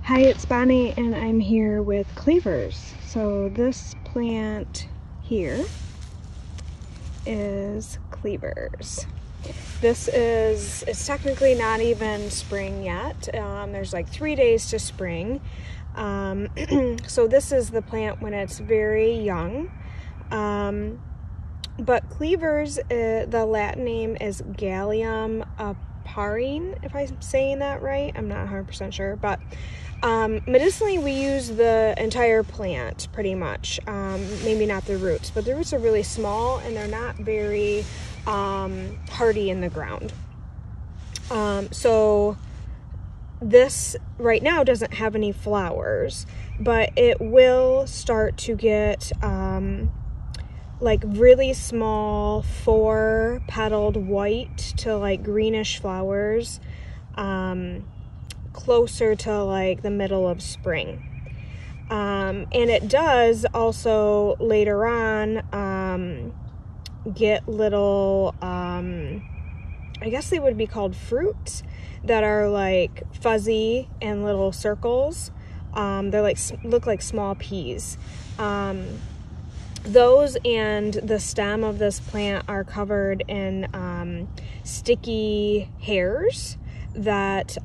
Hi, it's Bonnie and I'm here with Cleavers. So this plant here is Cleavers. It's technically not even spring yet. There's like 3 days to spring. So this is the plant when it's very young. But Cleavers, the Latin name is Galium Aparine, if I'm saying that right. I'm not 100% sure, but medicinally we use the entire plant pretty much. Maybe not the roots, but the roots are really small and they're not very hardy in the ground. So this right now doesn't have any flowers, but it will start to get like really small 4-petaled white to like greenish flowers closer to like the middle of spring. And it does also later on get little I guess they would be called fruits that are like fuzzy and little circles. They're like look like small peas. Those and the stem of this plant are covered in sticky hairs that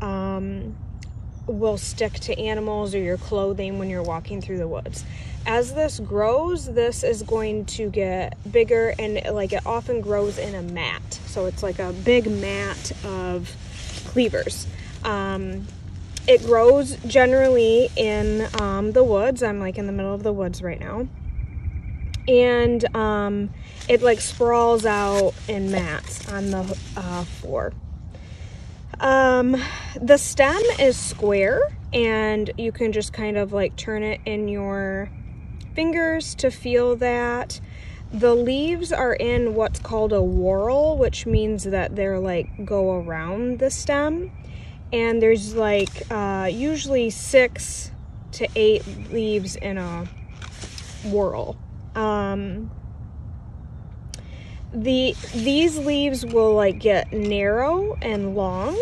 will stick to animals or your clothing when you're walking through the woods. As this grows, this is going to get bigger, and like it often grows in a mat. So it's like a big mat of Cleavers. It grows generally in the woods. I'm like in the middle of the woods right now. And it like sprawls out in mats on the floor. The stem is square, and you can just kind of like turn it in your fingers to feel that. The leaves are in what's called a whorl, which means that they're like go around the stem, and there's like usually 6 to 8 leaves in a whorl. These leaves will like get narrow and long,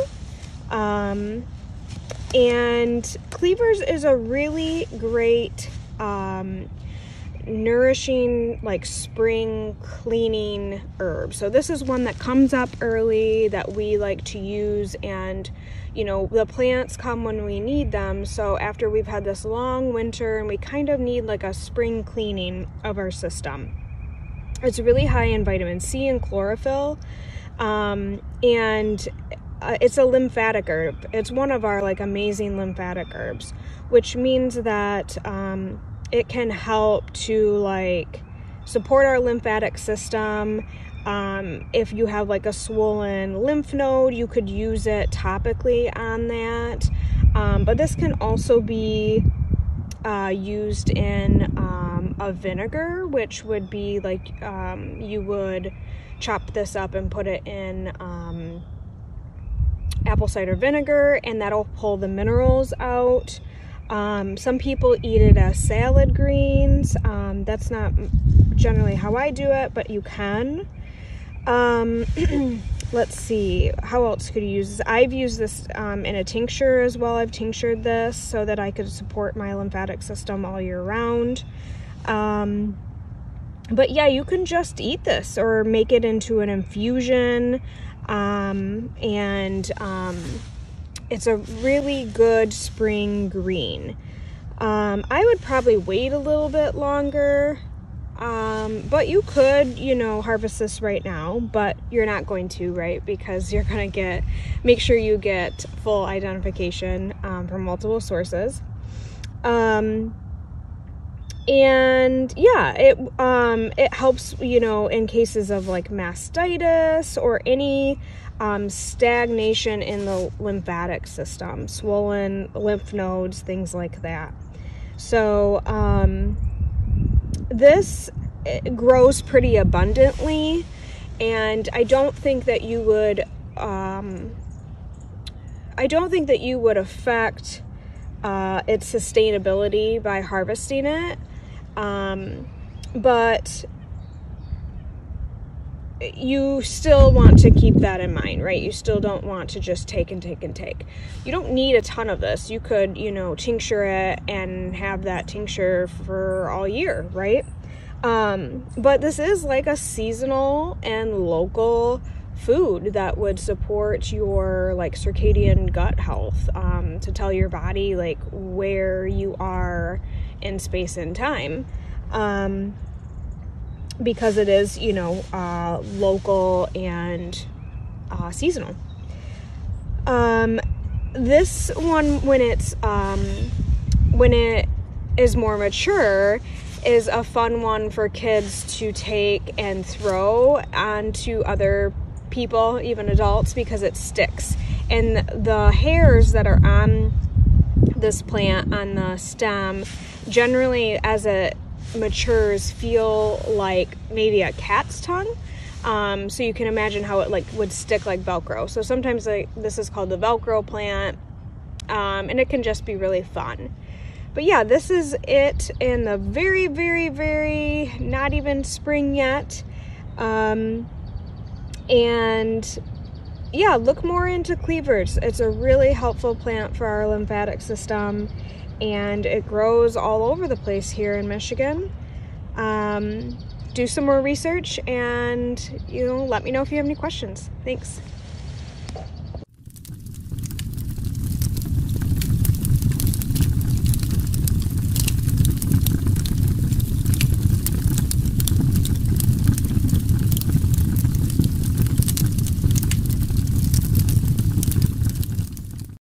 and Cleavers is a really great nourishing like spring cleaning herb. So this is one that comes up early that we like to use, and you know, the plants come when we need them. So after we've had this long winter and we kind of need like a spring cleaning of our system. It's really high in vitamin C and chlorophyll, and it's a lymphatic herb. It's one of our like amazing lymphatic herbs, which means that it can help to like support our lymphatic system. If you have like a swollen lymph node, you could use it topically on that. But this can also be used in a vinegar, which would be like you would chop this up and put it in apple cider vinegar, and that'll pull the minerals out. Some people eat it as salad greens. That's not generally how I do it, but you can. Let's see, how else could you use this? I've used this in a tincture as well. I've tinctured this so that I could support my lymphatic system all year round. But yeah, you can just eat this or make it into an infusion. It's a really good spring green. I would probably wait a little bit longer. But you could, you know, harvest this right now, but you're not going to, right? Because you're going to make sure you get full identification from multiple sources. And yeah, it helps, you know, in cases of like mastitis or any stagnation in the lymphatic system, swollen lymph nodes, things like that. So this grows pretty abundantly, and I don't think that you would affect its sustainability by harvesting it. But you still want to keep that in mind, right? You still don't want to just take and take and take. You don't need a ton of this. You could, you know, tincture it and have that tincture for all year, right? But this is like a seasonal and local food that would support your like circadian gut health, to tell your body like where you are in space and time. Because it is, you know, local and seasonal. This one, when it is more mature, is a fun one for kids to take and throw onto other people, even adults, because it sticks. And the hairs that are on this plant, on the stem, generally as it matures feel like maybe a cat's tongue. So you can imagine how it like would stick like Velcro. So sometimes this is called the Velcro plant, and it can just be really fun. But yeah, this is it in the very, very, very not even spring yet. And yeah, look more into Cleavers. It's a really helpful plant for our lymphatic system, and it grows all over the place here in Michigan. Do some more research, and, you know, let me know if you have any questions. Thanks.